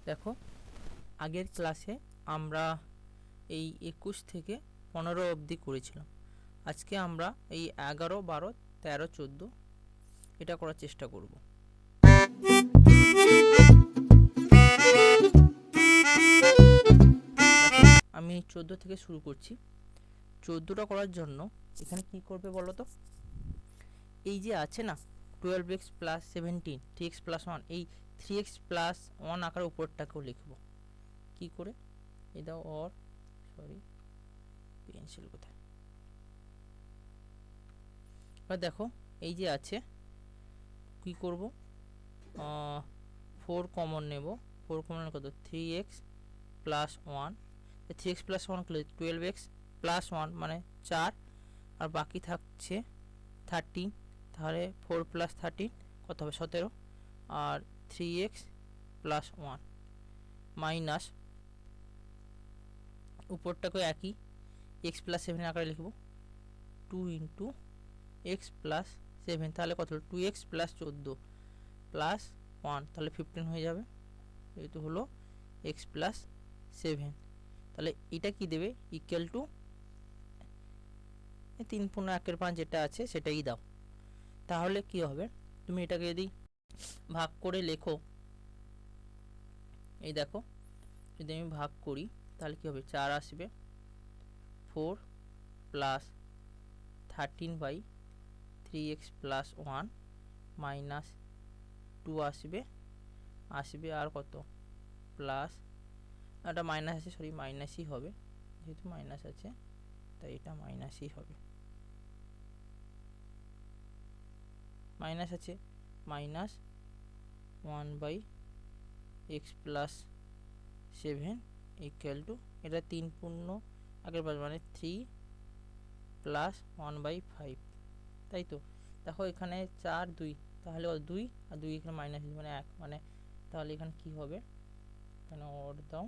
দেখো আগের ক্লাসে আমরা এই 21 থেকে 15 অবধি করেছিলাম। আজকে আমরা এই 11, 12, 13, 14 এটা করার চেষ্টা করব। আমি 14 থেকে শুরু করছি। 14টা করার জন্য এখানে কি করবে বলো তো? এই যে আছে না 12x প্লাস 17 3x প্লাস 1, এই 3x প্লাস 1 আকার উপরটাকেও লিখব। কি করে? এই দাও, অর সরি পেন্সিল কোথায়? এবার দেখো এই যে আছে, কি করব? 4 কমন নেব। 4 কমন কত? 3x plus 1। 3x প্লাস 1 করলে 12x প্লাস 1 মানে 4, আর বাকি থাকছে 13। তাহলে 4 প্লাস 13 কত হবে? 17। আর 3x প্লাস 1 মাইনাস উপরটাকে একই x প্লাস 7 আকারে লিখব, 2 ইন্টু এক্স প্লাস 7। তাহলে কত হলো? 2x প্লাস 14 প্লাস 1, তাহলে 15 হয়ে যাবে। যেহেতু হলো x প্লাস 7, তাহলে এটা কি দেবে? ইকুয়াল টু 3/1 যেটা আছে সেটাই দাও। তাহলে কি হবে? তুমি এটাকে যদি ভাগ করে লেখো, এই দেখো যদি আমি ভাগ করি তাহলে কি হবে? 4 আসবে। 4 প্লাস 13/3x প্লাস 1 মাইনাস 2 আসবে আর কত? প্লাস, এটা মাইনাস আছে, সরি মাইনাসই হবে, যেহেতু মাইনাস আছে তাই এটা মাইনাসই হবে। মাইনাস আছে, minus 1/x plus 7 equal two, এটা 3/5 মানে 3 প্লাস 1/5, তাই তো? দেখো এখানে 4 2, তাহলে 2 আর 2 এখানে মাইনাস মানে 1, মানে তাহলে এখানে কি হবে? এখানে অর দাও,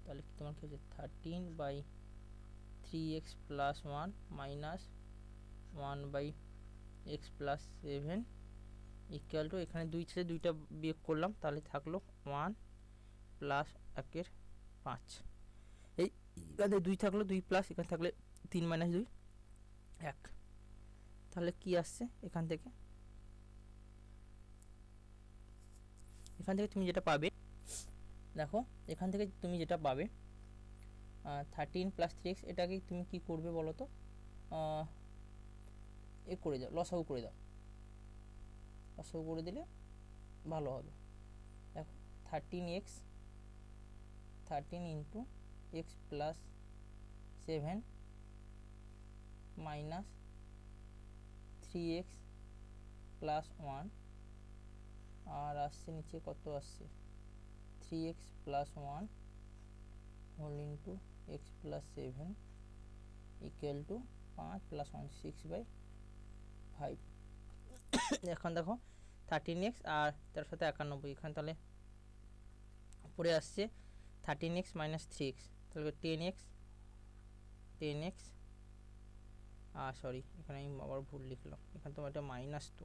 তাহলে কি তোমার কি হচ্ছে? 13/3x plus 1 minus 1/x plus 7 equal to, এখানে 2 ছেড়ে 2টা বিয়োগ করলাম, তাহলে থাকলো 1 প্লাস 1/5। এখানে 2 থাকলো, 2 প্লাস এখানে থাকলে 3 মাইনাস 2 1। তাহলে কি আসছে এখান থেকে? তুমি যেটা পাবে, দেখো এখান থেকে তুমি যেটা পাবে 13 প্লাস 3x, এটাকে তুমি কি করবে বলো তো? এ করে দাও, লসাগু করে দাও। লসাগু করে দিলে ভালো হবে। দেখো 13 into x plus 7 minus 3x plus 1, আর আসছে নিচে কত আসছে? 3x plus 1 whole into x plus 7 equal to 5 plus 1 6/5। এখন দেখো 13x আর তার সাথে 91, এখানে তাহলে উপরে আসছে 13x মাইনাস 3x, তাহলে 10x সরি এখানে আমি আবার ভুল লিখলাম, এখানে তোমার এটা মাইনাস, তো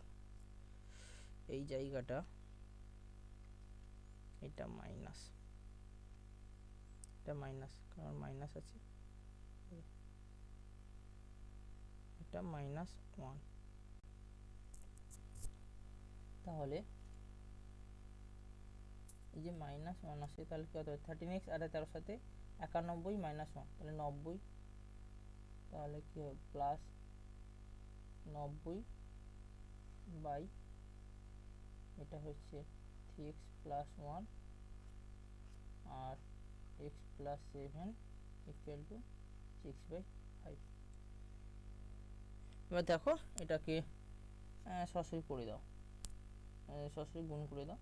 এই জায়গাটা এটা মাইনাস, কারণ মাইনাস আছে, এটা -1। তাহলে এই যে -1 আসে, তাহলে কি হতে হবে? 13x আর তার সাথে 91 মাইনাস 1, তাহলে 90। তাহলে কি হবে? প্লাস 90 বাই, এটা হচ্ছে 3x প্লাস 1 আর x প্লাস 7 ইকুয়াল টু 6/5। এবার দেখো এটাকে সরাসরি করে দাও, সরাসরি গুণ করে দাও।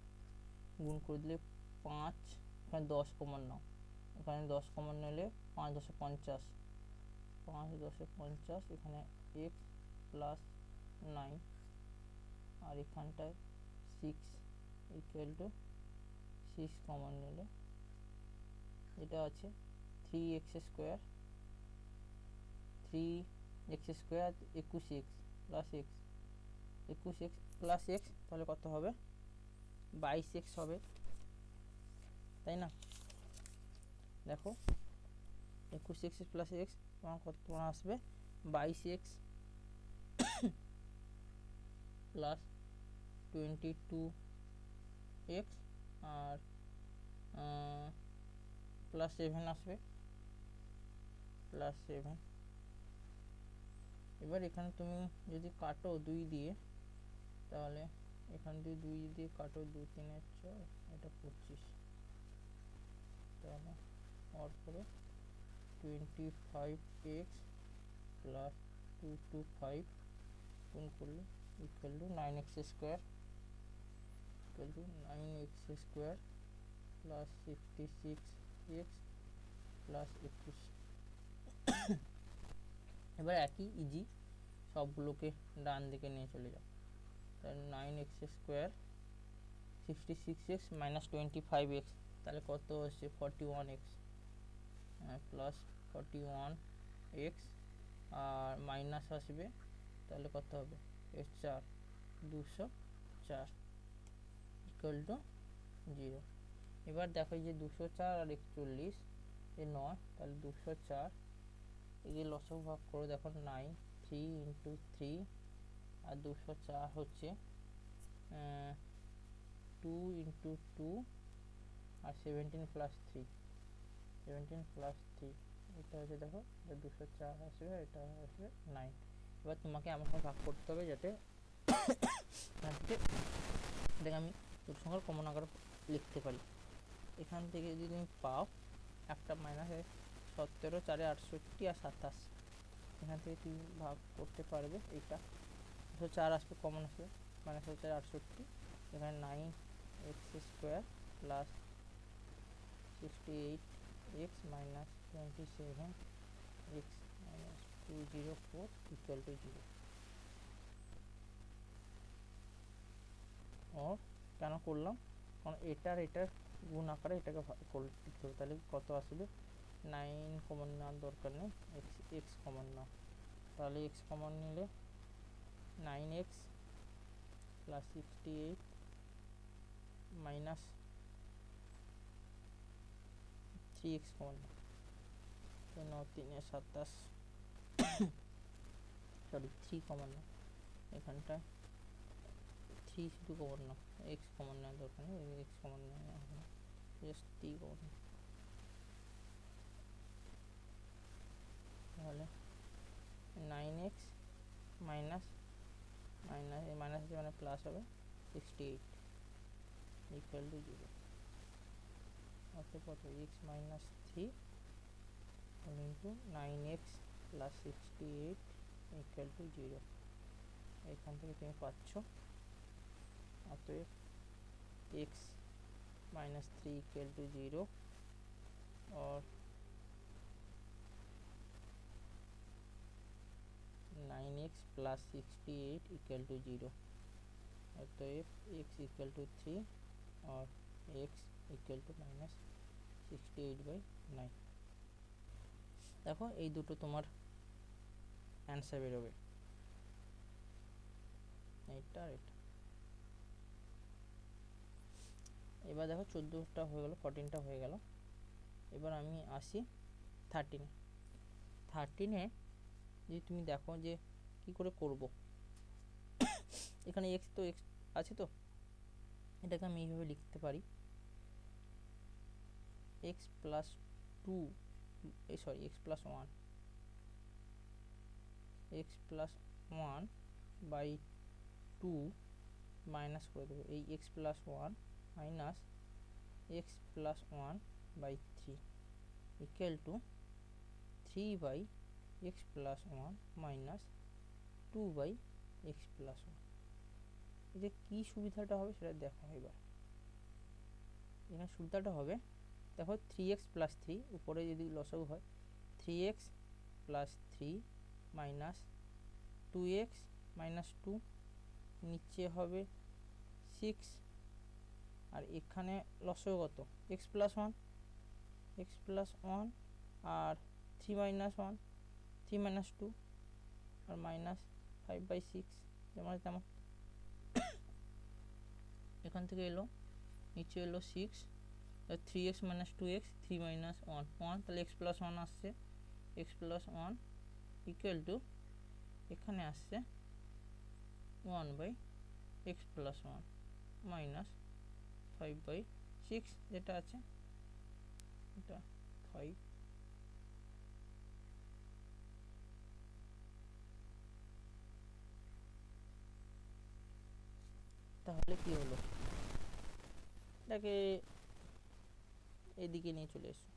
গুণ করে দিলে 5, এখানে 10 কমন নাও, এখানে 10 কমন নিলে 5 10 50, 5 10 50, এখানে x প্লাস 9 আর এখানটায় 6 ইকুয়াল টু 6 কমন নিলে এটা আছে 3x square 21x plus x 21x plus x, তাহলে কত হবে? 22x হবে। তাই না? দেখো 21x প্লাস এক্স তোমার কত তোমার আসবে 22x প্লাস 22x আর প্লাস 7 আসবে প্লাস 7। এবার এখানে তুমি যদি কাটো 2 দিয়ে, তাহলে এখান দিয়ে 2 দিয়ে কাটো, 2 3 4, এটা 25, তাহলে আর পরে 25x প্লাস 225 গুণ করলে equal to 9x square, equal two 9x square plus 66x plus 21। এবার একই ইজি সবগুলোকে ডান দিকে নিয়ে চলে যাও, তাহলে 9x square 66x minus 25x, তাহলে কত হচ্ছে 41x প্লাস 41x আর মাইনাস আসবে, তাহলে কত হবে 4 204 ইকুয়াল টু 0। এবার দেখো যে 204 আর 41 এ 9, তাহলে 204 এই যে লসাগু ভাগ করো, দেখো 9 3 ইন্টু 3 আর 204 হচ্ছে 2 ইন্টু 2 আর 17 প্লাস 3, 17 প্লাস 3 এটা হচ্ছে, দেখো এটা 204 আসবে, এটা আসবে 9। এবার তোমাকে এমনভাবে ভাগ করতে হবে যাতে এটাকে আমি দুটো সংখ্যার কমন আকারে লিখতে পারি। এখান থেকে যদি তুমি পাও একটা মাইনাস 17 4 68 আর 27, এখান থেকে তুমি ভাগ করতে পারবে, এইটা 4 আসবে কমন আসবে, মাইনাস 4 68, এখানে 9x square plus 68x minus 27x minus 204 equal to 0। ও কেন করলাম, কারণ এটার গুণ আকারে এটাকে লিখতে হবে, তাহলে কত আসবে 9 কমন নেওয়ার দরকার নেই, এক্স কমন নাও, তাহলে এক্স কমন নিলে 9x plus 68 minus 3x common নাও, 9 3 27, সরি 3 কমন নাও, এখানটায় 3 শুধু কমন নাও, এক্স কমন নেওয়ার দরকার নেই, এক্স কমন নেওয়া হবে না, জাস্ট 3 কমন নাও, তাহলে 9x মাইনাস মাইনাস মানে প্লাস হবে 68 ইকুয়াল টু 0, অর্থাৎ কত x minus 3 into 9x plus 68 equal to 0। এখান থেকে তুমি পাচ্ছ অতএব x মাইনাস 3 ইকুয়াল টু 0 और 9x प्लस 68 इक्वल टू 0, अतएव x इक्वल टू 3 और x इक्वल टू माइनस 68/9। देखो এই দুটো তোমার অ্যান্সার বেরোবে, এইটা আর এটা। এবার দেখো 14টা হয়ে গেল, 14টা হয়ে গেল। এবার আমি আসি 13-এ। 13-এ যদি তুমি দেখো যে কি করে করব, এখানে এক্স তো এক্স আছে, তো এটাকে আমি এইভাবে লিখতে পারি x plus 2 sorry x plus 1, x plus 1 by 2 minus করে দেবো এই x plus 1 minus x plus 1 by 3 equal to 3 by x plus 1 minus 2 by x plus 1। এতে কী সুবিধাটা হবে সেটা দেখো। এবার এখানে সুবিধাটা হবে, দেখো 3x প্লাস 3 উপরে যদি লসাগু হয় 3x plus 3 minus 2x minus 2, নিচে হবে 6, আর এখানে লসাগু কত x প্লাস 1, x প্লাস 1 আর 3 মাইনাস 1 3 মাইনাস 2 আর মাইনাস 5/6, যেমন তেমন। এখান থেকে এলো নিচে এলো 6 three x minus two x, three minus one one, তাহলে এক্স প্লাস ওয়ান আসছে, x plus one equal to এখানে আসছে one by x plus one minus five by six, যেটা আছে এটা ফাইভ। তাহলে কি হলো, এটাকে এদিকে নিয়ে চলে এসো,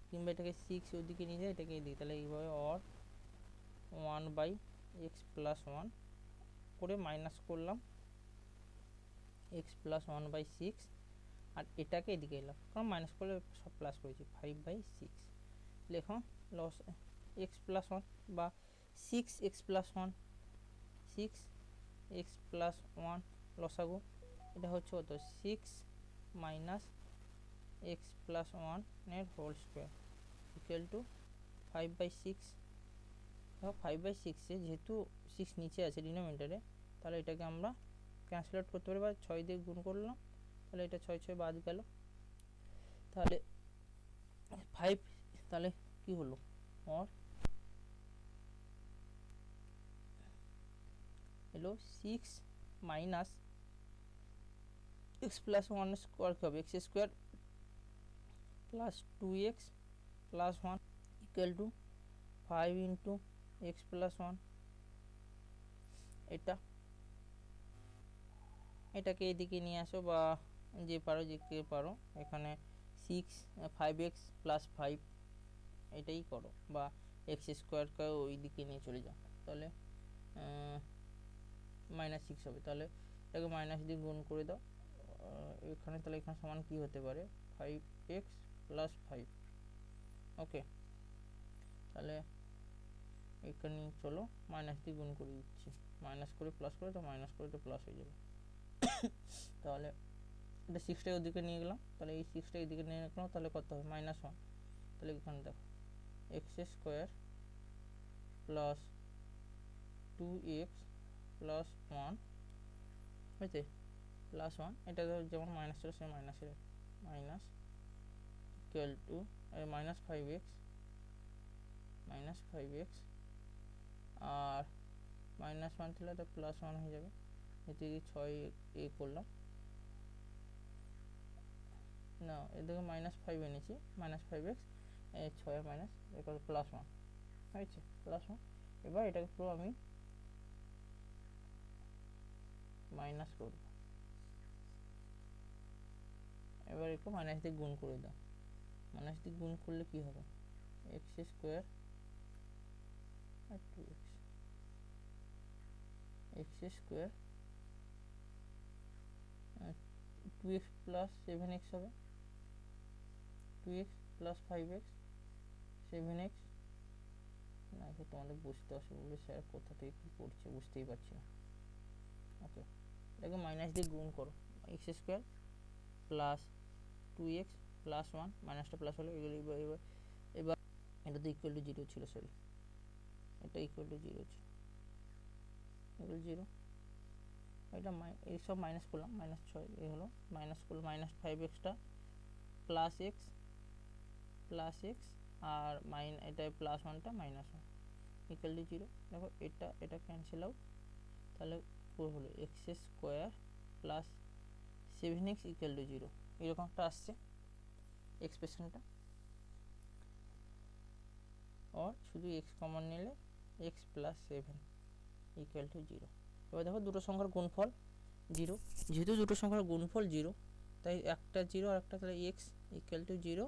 কিংবা এটাকে সিক্স ওদিকে নিয়ে যায়, এটাকে এদিকে, তাহলে এইভাবে or one by x plus one করে মাইনাস করলাম x plus one by six, আর এটাকে এদিকে এলাম, কারণ মাইনাস করলে সব প্লাস করেছি, ফাইভ বাই সিক্স। লেখো লস এক্স প্লাস ওয়ান বা six x plus one, six x plus one লসাগু, এটা হচ্ছে কত, সিক্স মাইনাস এক্স প্লাস ওয়ানের whole square equal to five by six. দেখো ফাইভ বাই সিক্সে যেহেতু সিক্স নিচে আছে ডিনোমিনেটরে, তাহলে এটাকে আমরা ক্যান্সেল আউট করতে পারি বা ছয় দিয়ে গুণ করলাম, তাহলে এটা ছয় ছয় বাদ গেল, তাহলে ফাইভ, তাহলে কি হলো और হলো six minus x plus one square কী হবে, x square plus two x plus one equal to five into x plus one. এটাকে এদিকে নিয়ে আসো বা যে পারো, যে কে পারো, এখানে six five x plus five এটাই করো, বা এক্স স্কোয়ারকে ওই দিকে নিয়ে চলে যাও, তাহলে মাইনাস সিক্স হবে, তাহলে এটাকে মাইনাস দিয়ে গুণ করে দাও এখানে, তাহলে এখানে সমান কী হতে পারে, ফাইভ এক্স প্লাস ফাইভ। ওকে, তাহলে এখানে চলো মাইনাস দিয়ে গুণ করে দিচ্ছি, মাইনাস করে প্লাস করে, তো মাইনাস করে তো প্লাস হয়ে যাবে। তাহলে এটা সিক্সটাকে ওদিকে নিয়ে গেলাম, তাহলে এই সিক্সটা এদিকে নিয়ে গেলাম, তাহলে কত হবে মাইনাস ওয়ান, তাহলে এখানে দেখো x square plus two x plus one হয়েছে প্লাস ওয়ান, এটা যেমন মাইনাস ছিল সে মাইনাসের minus equal to minus five x আর মাইনাস ওয়ান ছিল, এটা প্লাস ওয়ান হয়ে যাবে, এতে ছয় এ করলাম না, এদিকে মাইনাস ফাইভ এনেছি, মাইনাস ফাইভ এক্স ছয় মাইনাস এবার প্লাস ওয়ান হয়েছে, প্লাস ওয়ান। এবার এটাকে পুরো আমি মাইনাস করব, এবার একটু মাইনাস দিয়ে গুণ করে দাও, মাইনাস দিয়ে গুণ করলে কি হবে, এক্স স্কোয়ার আর two x square two x plus seven x হবে, two x plus five x seven x, না এটা তোমাদের বুঝতে অসুবিধা, স্যার কোথা থেকে কী করছে বুঝতেই পারছি না। ওকে, এটাকে মাইনাস দিয়ে গুণ করো, x square plus two x plus one, মাইনাসটা প্লাস হলো, এগুলো এবার এটা তো ইকুয়াল টু জিরো ছিল, সরি এটা ইকুয়াল টু জিরো ছিল, এগুলো জিরো, এটা এই সব মাইনাস করলাম, মাইনাস ছয় এ হলো, মাইনাস করলো মাইনাস ফাইভ এক্সটা প্লাস এক্স আর এটা প্লাস ওয়ানটা minus one equal to zero. দেখো এটা ক্যান্সেল আউট, তাহলে হলো x square plus seven x equal to zero, এরকম একটা আসছে এক্সপ্রেশনটা, और শুধু এক্স কমন নিলে x plus seven equal to zero. এবার দেখো দুটো সংখ্যার গুণফল জিরো, যেহেতু দুটো সংখ্যার গুণফল জিরো, তাই একটা জিরো আর একটা, তাহলে এক্স ইকুয়াল টু জিরো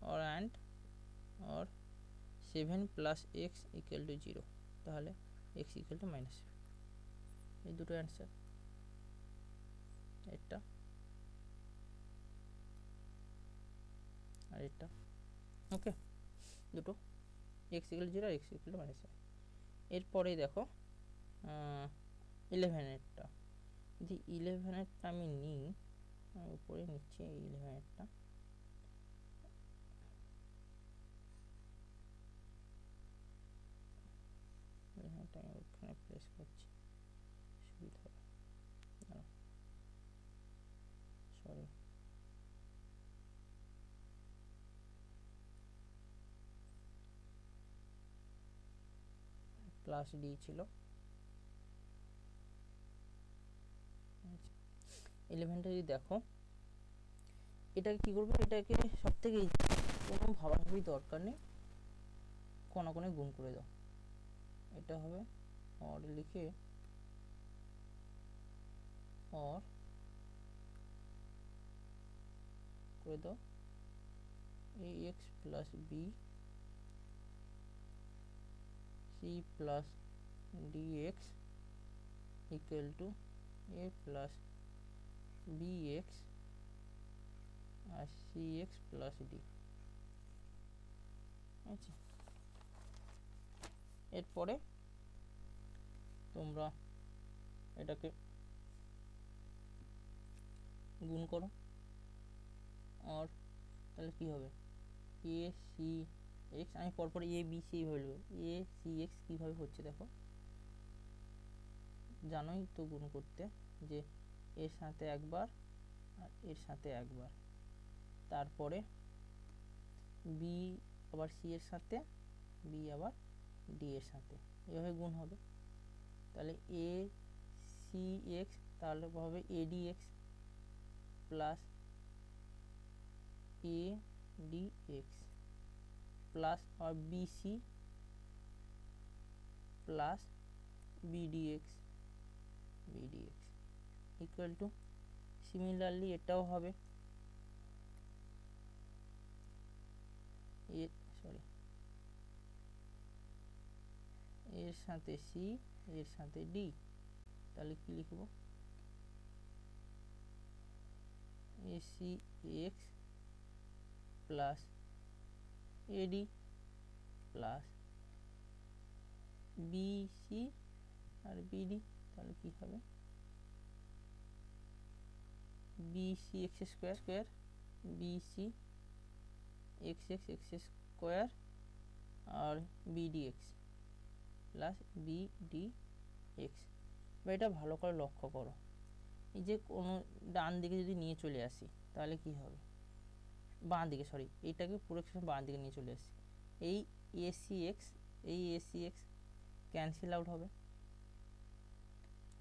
और অ্যান্ড और seven plus x equal to zero, তাহলে এক্স ইকুয়াল টু মাইনাস, এই দুটো অ্যান্সার, এটা আর এটা। ওকে, দুটো এক্স ইকুয়াল জিরো আর এক্স ইকুয়াল টু মাইনাস। এরপরেই দেখো ইলেভেনেরটা, যদি ইলেভেনেরটা আমি নিই, আমি উপরে নিচ্ছি এই ইলেভেনেরটা, ইলেভেনেরটা আমি ওখানে প্লেস করছি সুবিধা হবে, সরি প্লাস ডি ছিল। 11টা যদি দেখো, এটাকে কি করবো, এটাকে সব থেকে কোনো ভাবাভাবি দরকার নেই, কোণে গুণ করে দাও। এটা হবে অর লিখে অর করে দাও ax plus b c plus d x equal to a plus bx আর cx প্লাস ডি। আচ্ছা, এরপরে তোমরা এটাকে গুণ করো, আর তাহলে কি হবে এ সি এক্স, আমি পরপর এ বি সি এইভাবে লিখব, এ সি এক্স কীভাবে হচ্ছে দেখো, জানোই তো গুণ করতে যে এর সাথে একবার আর এর সাথে একবার, তারপরে বি আবার সি এর সাথে, বি আবার ডি এর সাথে, এভাবে গুণ হবে। তাহলে এ সি এক্স তাহলে হবে a d x plus a d x plus আর b c plus b d x equal to, similarly এটাও হবে এর সাথে সি এর সাথে ডি, তাহলে কি লিখব A C x plus A D plus B C আর বিডি, তাহলে কি হবে B C x square B C x square আর B D x plus B D x. বা এটা ভালো করে লক্ষ্য করো, এই যে কোনো ডান দিকে যদি নিয়ে চলে আসি তাহলে কি হবে, বাঁ দিকে, সরি এইটাকে পুরো বাঁ দিকে নিয়ে চলে আসি, এই এসি এক্স ক্যান্সেল আউট হবে,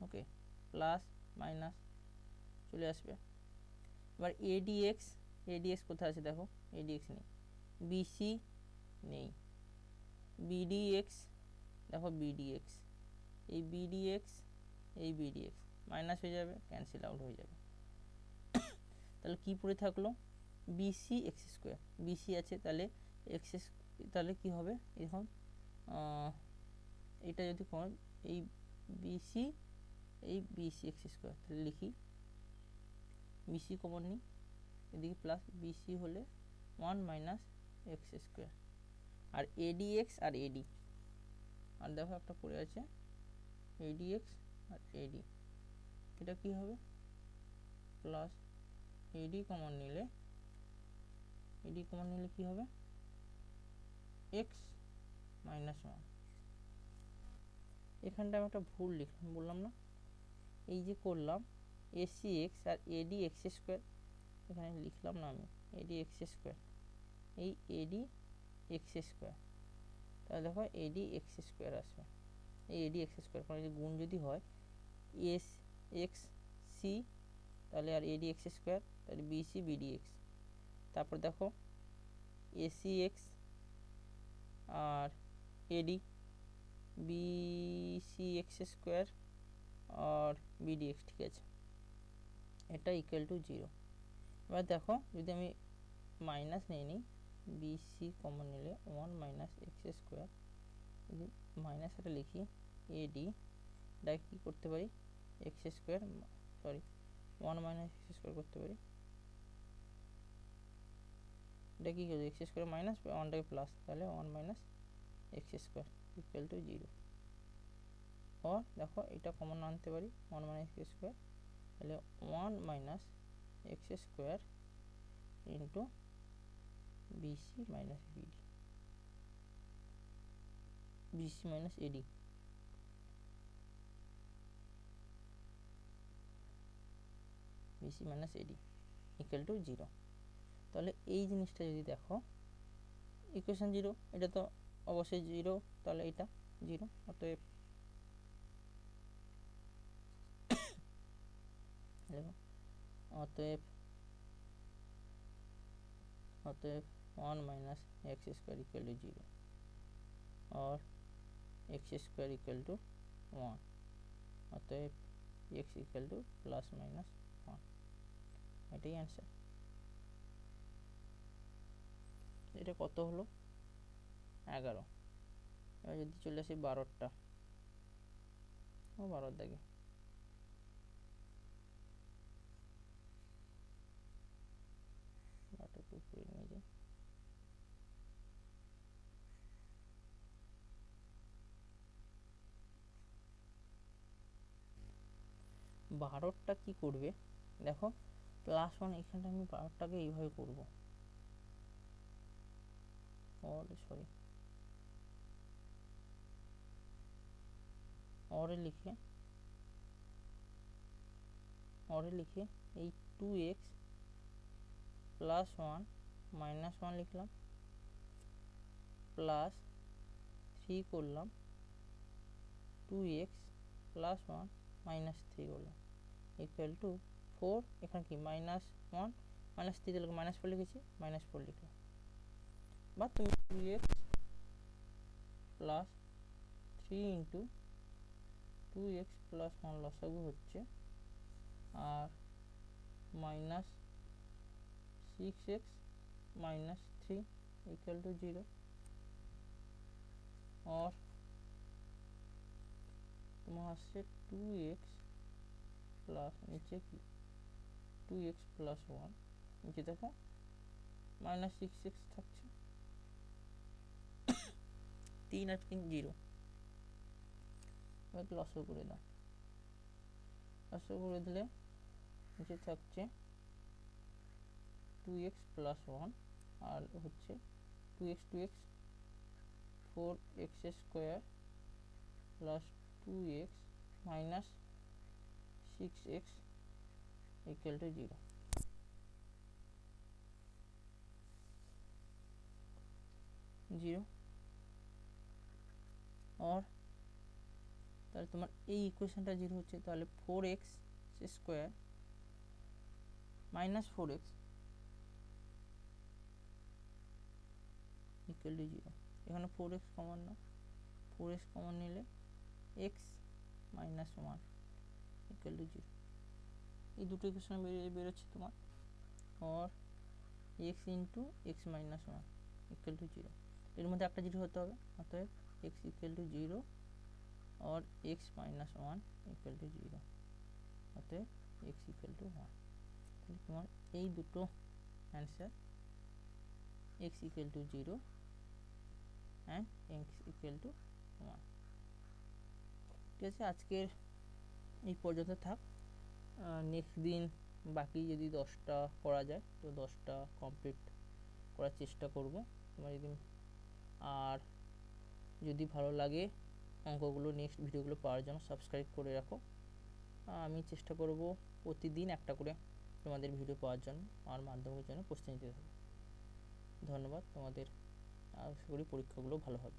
ওকে, প্লাস মাইনাস চলে আসবে। এবার এডিএক্স কোথায় আছে দেখো, এডিএক্স নেই, বিসি নেই, বিডিএক্স দেখো, বিডিএক্স এই বিডিএক্স মাইনাস হয়ে যাবে, ক্যান্সেল আউট হয়ে যাবে। তাহলে কি পড়ে থাকলো, বিসি এক্স স্কোয়ার, বিসি আছে তাহলে এক্স, তাহলে কি হবে এখন এটা যদি এই বিসি এক্স স্কোয়ার, তাহলে লিখি বিসি কমন নিই, এদিকে প্লাস বিসি হলে 1 মাইনাস এক্স স্কোয়ার, আর এডিএক্স আর এডি, আর দেখো একটা পড়ে আছে এডিএক্স আর এডি, এটা কি হবে প্লাস এডি কমন নিলে কি হবে এক্স মাইনাস 1। এখানটা আমি একটা ভুল লিখলাম, বললাম না, এই যে করলাম এসি এক্স আর এডি এক্স স্কোয়ার, এখানে লিখলাম না আমি এডি এক্স স্কোয়ার, এই এডি এক্স স্কোয়ার, তাহলে দেখো এডি এক্স স্কোয়ার আসবে, এই এডি এক্স স্কোয়ার কারণ এই গুণ যদি হয় এস এক্স সি, তাহলে আর এডি এক্স স্কোয়ার, তাহলে বিসি বিডি এক্স, তারপর দেখো এসি এক্স আর এডি বিসি এক্স স্কোয়ার আর বিডি এক্স, ঠিক আছে, এটা ইকুয়াল টু 0। এবার দেখো যদি আমি মাইনাস নিয়ে নিই, বিসি কমন নিলে 1 মাইনাস এক্স স্কোয়ার, যদি মাইনাস এটা লিখি এডি, এটা কী করতে পারি x square, sorry 1 minus x square করতে পারি, এটা কী করবে এক্স স্কোয়ার মাইনাস 1টাকে প্লাস, তাহলে 1 minus x square equal to 0। ও দেখো এটা কমন আনতে পারি 1 মাইনাস এক্স স্কোয়ার, তাহলে 1 minus x square into b c minus b c minus a d, b c minus a d equal to 0। তাহলে এই জিনিসটা যদি দেখো ইকুয়েশন 0, এটা তো অবশ্যই 0, তাহলে এটা 0, অতএব অতএব অতএব 1 minus x square equal to 0 or x square equal to 1, অতএব x equal to plus minus 1, এটাই অ্যান্সার। এটা কত হলো? 11। এবার যদি চলে আসি 12টা, ও 12 দাগে একটু উপরে নিয়ে যাই। বারোটা কি করবে দেখো, প্লাস 1 এখানটা আমি 12টাকে এইভাবে করবো, সরি অরে লিখে এই 2x প্লাস 1 মাইনাস 1 লিখলাম, প্লাস 3 করলাম, 2x প্লাস 1 মাইনাস 3 করলাম ইকুয়াল টু 4, এখানে কি মাইনাস 1 মাইনাস 3 দিলে মাইনাস 4 লিখেছি, মাইনাস 4 লিখলাম। বা তুমি 2x plus 3 into 2x plus 1 লসাগু হচ্ছে, আর minus 6x minus 3 equal to 0, और তোমার আসছে 2x প্লাস নিচে কি 2x প্লাস 1, নিচে দেখো মাইনাস 6x থাকছে, 3 আর 3 0, এবার লসও করে দাও, লসও করে দিলে নিচে থাকছে 2x প্লাস 1 আর হচ্ছে 2x 4x square plus 2x minus 6x equal to 0। और তাহলে তোমার এই ইকুয়েশনটা 0 হচ্ছে, তাহলে 4x square minus 4x equal to 0। এখানে 4x কমন নাও, 4x কমন নিলে x মাইনাস 1 ইকুয়াল টু 0। এই দুটো ইকুয়েশন বেরোচ্ছে তোমার, और x into x minus 1 equal to 0। এর মধ্যে একটা 0 হতে হবে, অতএব x ইকুয়াল টু 0 और x মাইনাস 1 ইকুয়াল টু 0, অতএব x ইকুয়াল টু 1। তাহলে তোমার এই দুটো answer x equal to 0 and x equal to 1। ঠিক আছে, আজকের এই পর্যন্ত থাক, নেক্সট দিন বাকি যদি 10টা করা যায় তো 10টা কমপ্লিট করার চেষ্টা করব তোমার যদি, আর যদি ভালো লাগে অঙ্কগুলো নেক্সট ভিডিওগুলো পাওয়ার জন্য সাবস্ক্রাইব করে রাখো। আমি চেষ্টা করব প্রতিদিন একটা করে তোমাদের ভিডিও পাওয়ার জন্য, আর মাধ্যমিকের জন্য প্রস্তুতি নিতে থাকো। ধন্যবাদ তোমাদের, আশা করি পরীক্ষাগুলো ভালো হবে।